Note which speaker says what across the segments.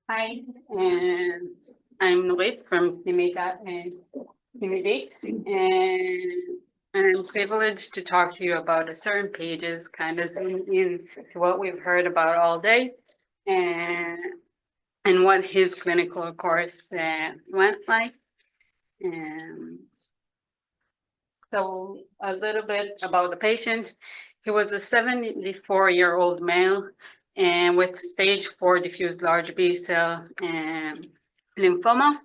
Speaker 1: Hi, and I'm Nurit from Pnimit, and I'm privileged to talk to you about a certain pages, kind of zoom in to what we've heard about all day, and what his clinical course went like. And so a little bit about the patient. He was a 74-year-old male and with stage 4 diffuse large B cell lymphoma.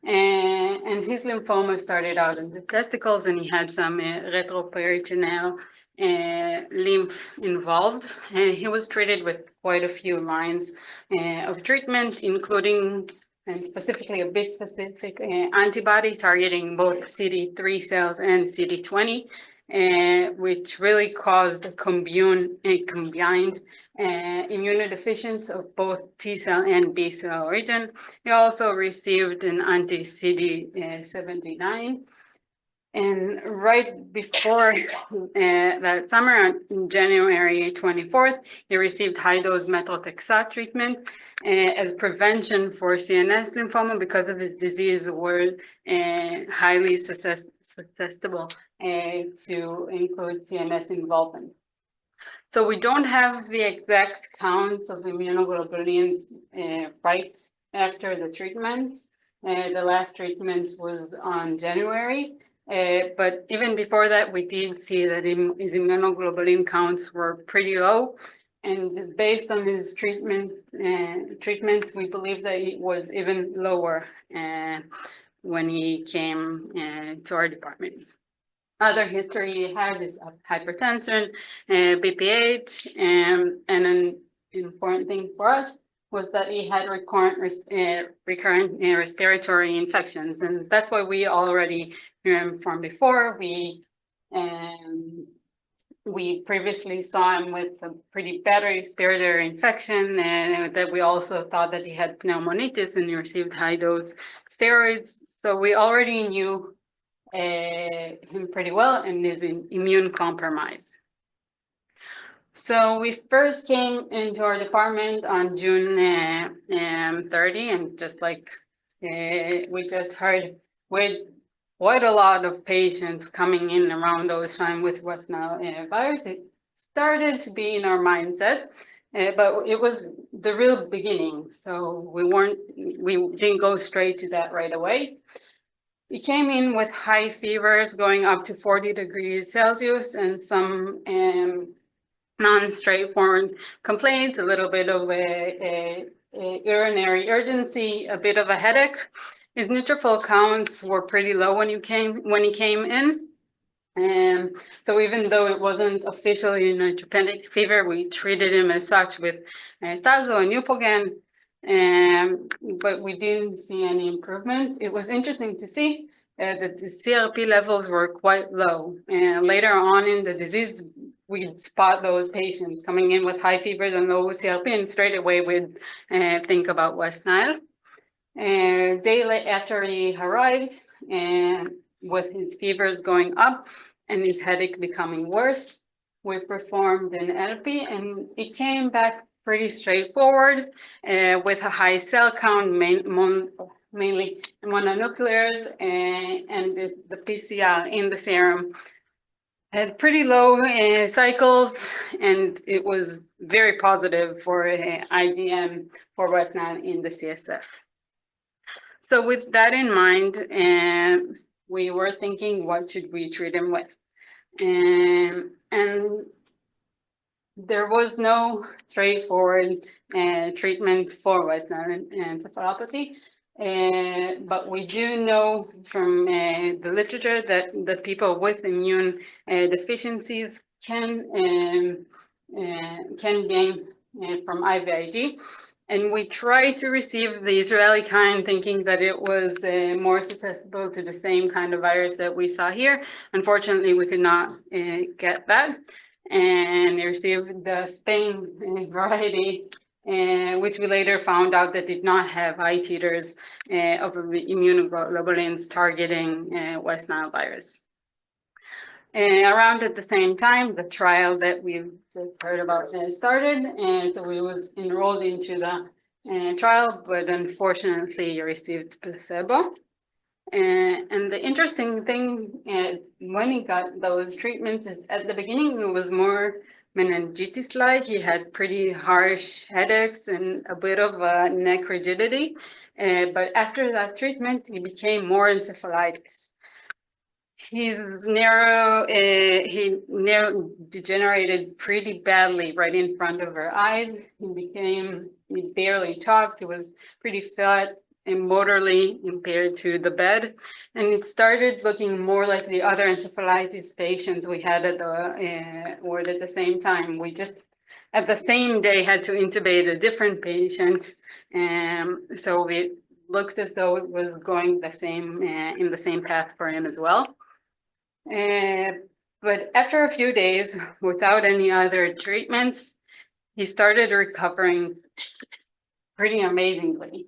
Speaker 1: And his lymphoma started out in the testicles, and he had some retroperitoneal lymph involved. And he was treated with quite a few lines of treatment, including and specifically a bispecific antibody targeting both CD3 cells and CD20, which really caused a combined immunodeficiency of both T cell and B cell origin. He also received an anti-CD79. And right before that summer, on January 24th, he received high-dose methotrexate treatment as prevention for CNS lymphoma because of his disease were highly susceptible to include CNS involvement. So we don't have the exact counts of immunoglobulins right after the treatment. The last treatment was on January. But even before that, we did see that his immunoglobulin counts were pretty low. And based on his treatments, we believe that it was even lower when he came to our department. Other history he had is hypertension, BPH, and an important thing for us was that he had recurrent respiratory infections, and that's why we already knew him from before. We previously saw him with a pretty bad respiratory infection, and that we also thought that he had pneumonitis and he received high-dose steroids. So we already knew him pretty well and is immune compromised. So we first came into our department on June 30, and just like we just heard, with quite a lot of patients coming in around those times with West Nile virus, it started to be in our mindset, but it was the real beginning. So we didn't go straight to that right away. He came in with high fevers going up to 40 degrees Celsius and some non-straightforward complaints, a little bit of a urinary urgency, a bit of a headache. His neutrophil counts were pretty low when he came in. And so even though it wasn't officially a neutropenic fever, we treated him as such with Tazo and Eupogen, but we didn't see any improvement. It was interesting to see that the CRP levels were quite low. And later on in the disease, we'd spot those patients coming in with high fevers and low CRP, and straight away we'd think about West Nile. Day after he arrived, and with his fevers going up and his headache becoming worse, we performed an LP, and it came back pretty straightforward with a high cell count, mainly mononuclears, and the PCR in the serum had pretty low cycles, and it was very positive for IgM for West Nile in the CSF. So with that in mind, we were thinking, what should we treat him with? And there was no straightforward treatment for West Nile encephalopathy. But we do know from the literature that people with immune deficiencies can gain from IVIG. And we tried to receive the Israeli kind, thinking that it was more susceptible to the same kind of virus that we saw here. Unfortunately, we could not get that. And we received the Spain variety, which we later found out that did not have high titers of immunoglobulins targeting West Nile virus. Around at the same time, the trial that we've just heard about started, and so we was enrolled into the trial, but unfortunately he received placebo. And the interesting thing when he got those treatments is at the beginning it was more meningitis-like. He had pretty harsh headaches and a bit of neck rigidity. But after that treatment, he became more encephalitis. He narrow degenerated pretty badly right in front of her eyes. He barely talked. He was pretty fat and motorly impaired to the bed. And it started looking more like the other encephalitis patients we had at the ward at the same time. We just, at the same day, had to intubate a different patient. So we looked as though it was going the same in the same path for him as well. But after a few days, without any other treatments, he started recovering pretty amazingly.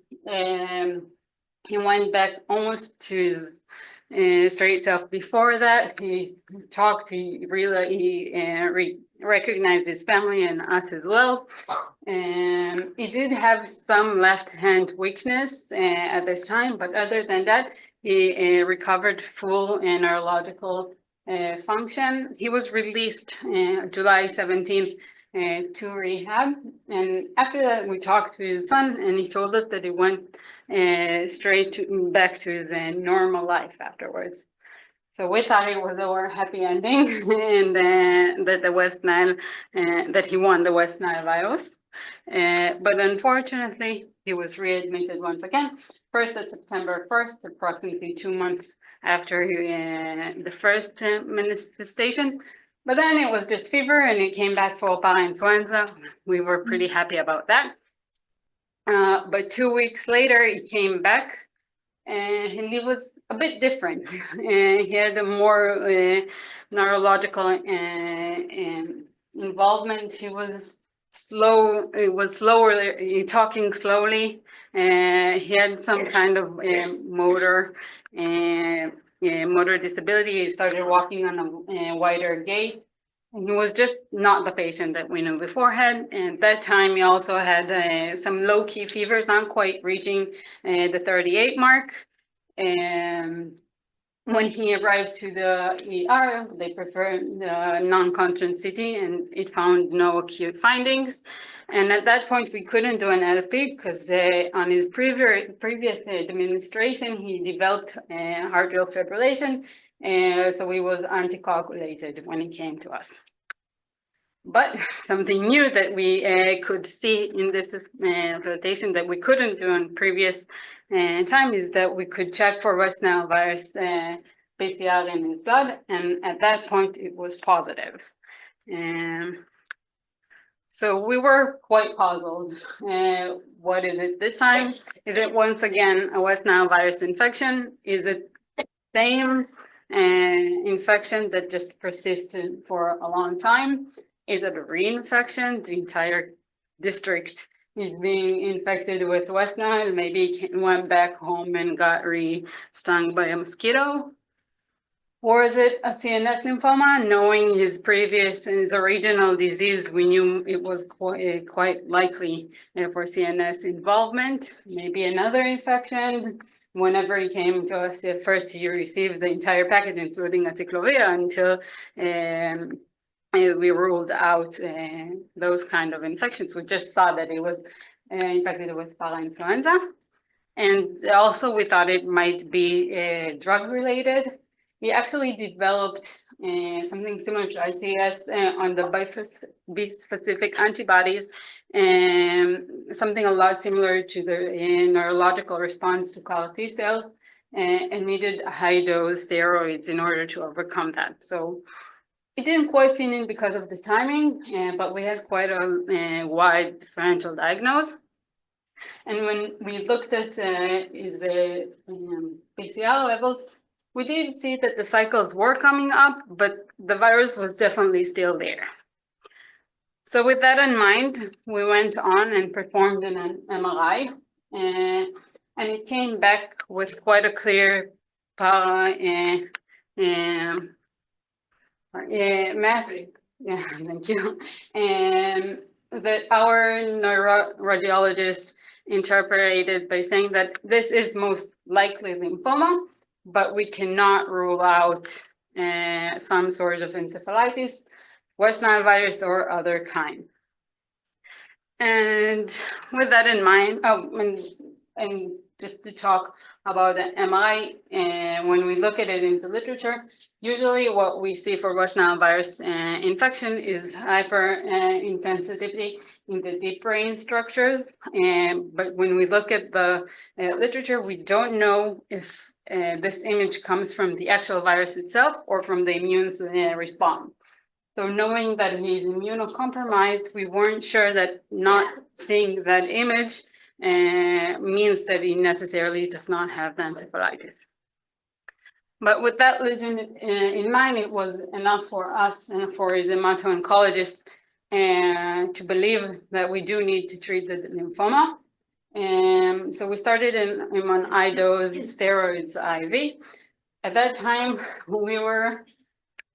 Speaker 1: He went back almost to his straight self. Before that, he talked, he recognized his family and us as well. He did have some left hand weakness at this time, but other than that, he recovered full neurological function. He was released July 17th to rehab. And after that, we talked to his son, and he told us that he went back to the normal life afterwards. So we thought it was a happy ending, and that the West Nile, that he won the West Nile virus. But unfortunately, he was readmitted once again, first at September 1st, approximately 2 months after the first manifestation. But then it was just fever, and it came back full parainfluenza. We were pretty happy about that. But 2 weeks later, he came back, and he was a bit different. He had a more neurological involvement. He was slow. It was slower, talking slowly. He had some kind of motor disability. He started walking on a wider gait. And he was just not the patient that we knew beforehand. And at that time, he also had some low-key fevers, not quite reaching the 38 mark. And when he arrived to the ER, they performed the non-conscious CT, and it found no acute findings. And at that point, we couldn't do an LP because on his previous administration, he developed atrial fibrillation, so he was anticoagulated when he came to us. But something new that we could see in this presentation that we couldn't do in previous time is that we could check for West Nile virus PCR in his blood, and at that point it was positive. So we were quite puzzled. What is it this time? Is it once again a West Nile virus infection? Is it same infection that just persisted for a long time? Is it a reinfection? The entire district is being infected with West Nile. Maybe he went back home and got stung by a mosquito. Or is it a CNS lymphoma? Knowing his original disease, we knew it was quite likely for CNS involvement. Maybe another infection. Whenever he came to us, first he received the entire package, including acyclovir, until we ruled out those kind of infections. We just saw that it was infected with parainfluenza. And also we thought it might be drug related. He actually developed something similar to ICS on the bispecific antibodies, and something a lot similar to the neurological response to CAR T cells, and needed high dose steroids in order to overcome that. So it didn't quite fit in because of the timing, but we had quite a wide differential diagnosis. And when we looked at the PCR levels, we did see that the cycles were coming up, but the virus was definitely still there. So with that in mind, we went on and performed an MRI, and it came back with quite a clear mass. Yeah, thank you. And that our neuroradiologist interpreted by saying that this is most likely lymphoma, but we cannot rule out some sort of encephalitis, West Nile virus, or other kind. And with that in mind, and just to talk about the MI, and when we look at it in the literature, usually what we see for West Nile virus infection is hyperintensity in the deep brain structures. But when we look at the literature, we don't know if this image comes from the actual virus itself or from the immune response. So knowing that he's immunocompromised, we weren't sure that not seeing that image means that he necessarily does not have the encephalitis. But with that legend in mind, it was enough for us and for his hemato-oncologist to believe that we do need to treat the lymphoma. And so we started him on high-dose steroids IV. At that time, we were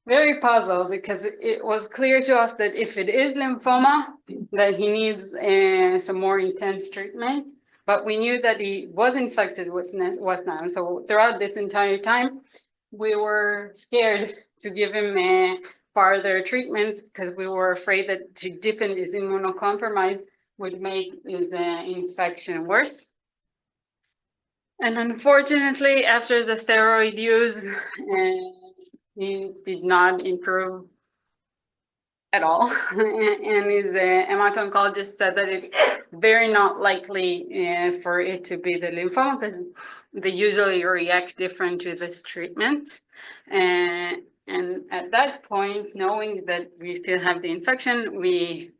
Speaker 1: very puzzled because it was clear to us that if it is lymphoma, that he needs some more intense treatment. But we knew that he was infected with West Nile. So throughout this entire time, we were scared to give him further treatment because we were afraid that to deepen his immunocompromise would make his infection worse. And unfortunately, after the steroid use, he did not improve at all. And his hemato-oncologist said that it's very not likely for it to be the lymphoma because they usually react different to this treatment. And at that point, knowing that we still have the infection, we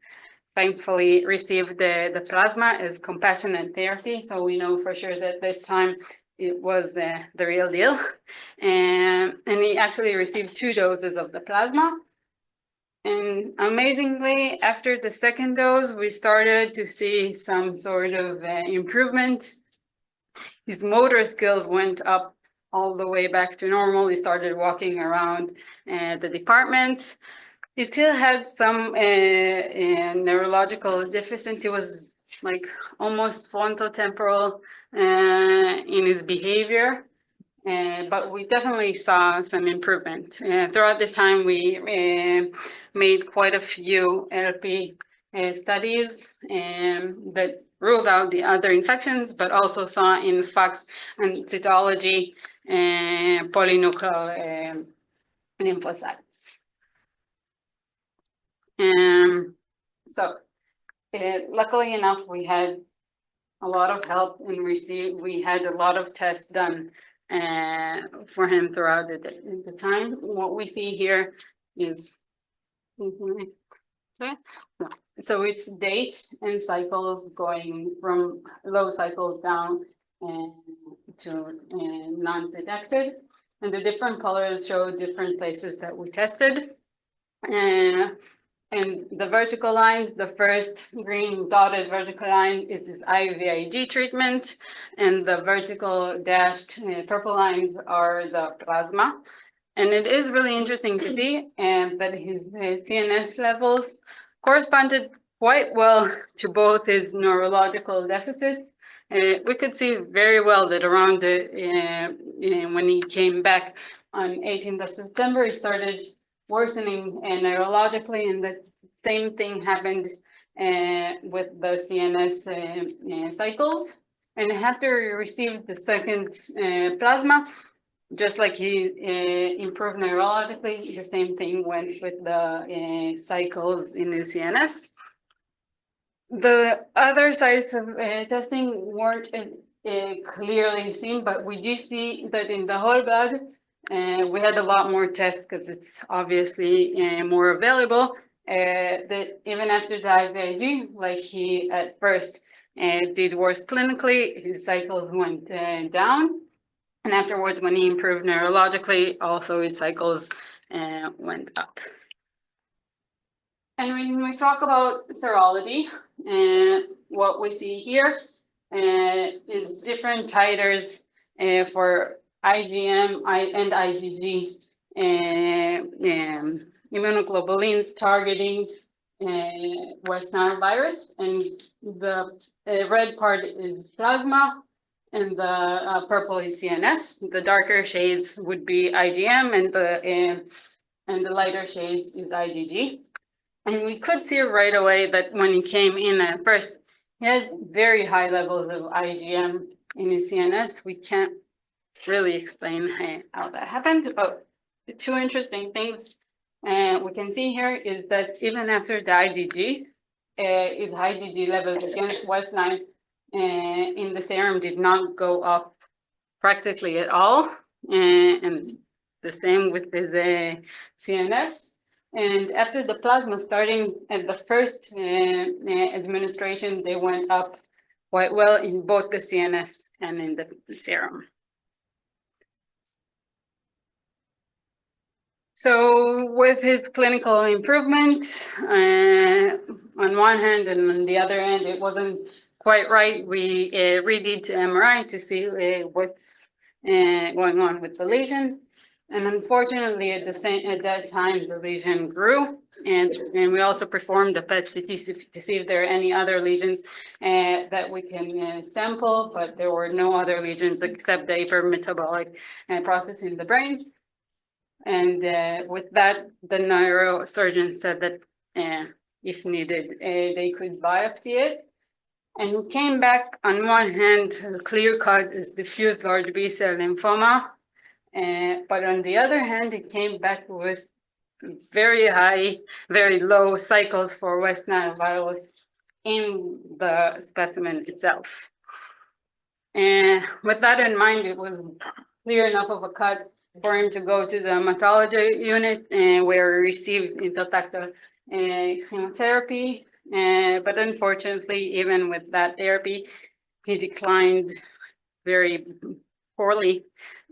Speaker 1: thankfully received the plasma as compassionate therapy. So we know for sure that this time it was the real deal. And he actually received 2 doses of the plasma. And amazingly, after the second dose, we started to see some sort of improvement. His motor skills went up all the way back to normal. He started walking around the department. He still had some neurological deficit. It was like almost frontotemporal in his behavior, but we definitely saw some improvement. Throughout this time, we made quite a few LP studies that ruled out the other infections, but also saw in FACS and cytology polynuclear lymphocytes. So luckily enough, we had a lot of help and we had a lot of tests done for him throughout the time. What we see here is, so it's date and cycles going from low cycles down to non-detected. And the different colors show different places that we tested. And the vertical line, the first green dotted vertical line is his IVIG treatment, and the vertical dashed purple lines are the plasma. And it is really interesting to see that his CNS levels corresponded quite well to both his neurological deficits. We could see very well that around when he came back on 18th of September, he started worsening neurologically, and the same thing happened with the CNS cycles. And after he received the second plasma, just like he improved neurologically, the same thing went with the cycles in the CNS. The other sites of testing weren't clearly seen, but we do see that in the whole blood, we had a lot more tests because it's obviously more available. That even after the IVIG, like he at first did worse clinically, his cycles went down. And afterwards, when he improved neurologically, also his cycles went up. And when we talk about serology, what we see here is different titers for IgM and IgG immunoglobulins targeting West Nile virus, and the red part is plasma, and the purple is CNS. The darker shades would be IgM, and the lighter shades is IgG. And we could see right away that when he came in at first, he had very high levels of IgM in his CNS. We can't really explain how that happened, but the two interesting things we can see here is that even after the IgG, his IgG levels against West Nile in the serum did not go up practically at all, and the same with his CNS. And after the plasma, starting at the first administration, they went up quite well in both the CNS and in the serum. So with his clinical improvement, on one hand, and on the other hand, it wasn't quite right. We redid MRI to see what's going on with the lesion. And unfortunately, at that time, the lesion grew. And we also performed a PET CT to see if there are any other lesions that we can sample, but there were no other lesions except the hypermetabolic process in the brain. And with that, the neurosurgeon said that if needed, they could biopsy it. And we came back on one hand, clear cut is diffuse large B-cell lymphoma. But on the other hand, it came back with very high, very low cycles for West Nile virus in the specimen itself. And with that in mind, it was clear enough of a cut for him to go to the hematology unit where he received intratumoral chemotherapy. But unfortunately, even with that therapy, he declined very poorly.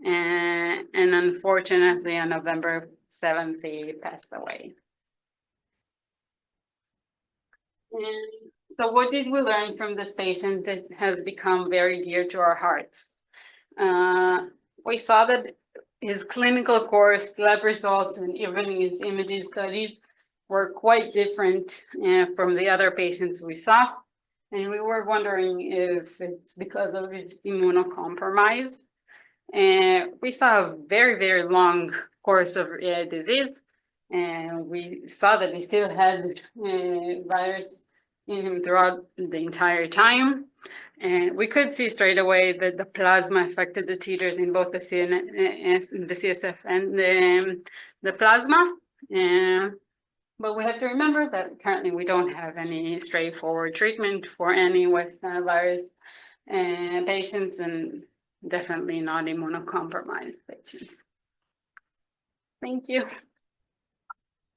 Speaker 1: And unfortunately, on November 7th, he passed away. And so what did we learn from this patient that has become very dear to our hearts? We saw that his clinical course, lab results, and even his imaging studies were quite different from the other patients we saw. And we were wondering if it's because of his immunocompromised. We saw a very, very long course of disease, and we saw that he still had virus in him throughout the entire time. And we could see straight away that the plasma affected the titers in both the CSF and the plasma. But we have to remember that currently we don't have any straightforward treatment for any West Nile virus patients, and definitely not immunocompromised patients. Thank you.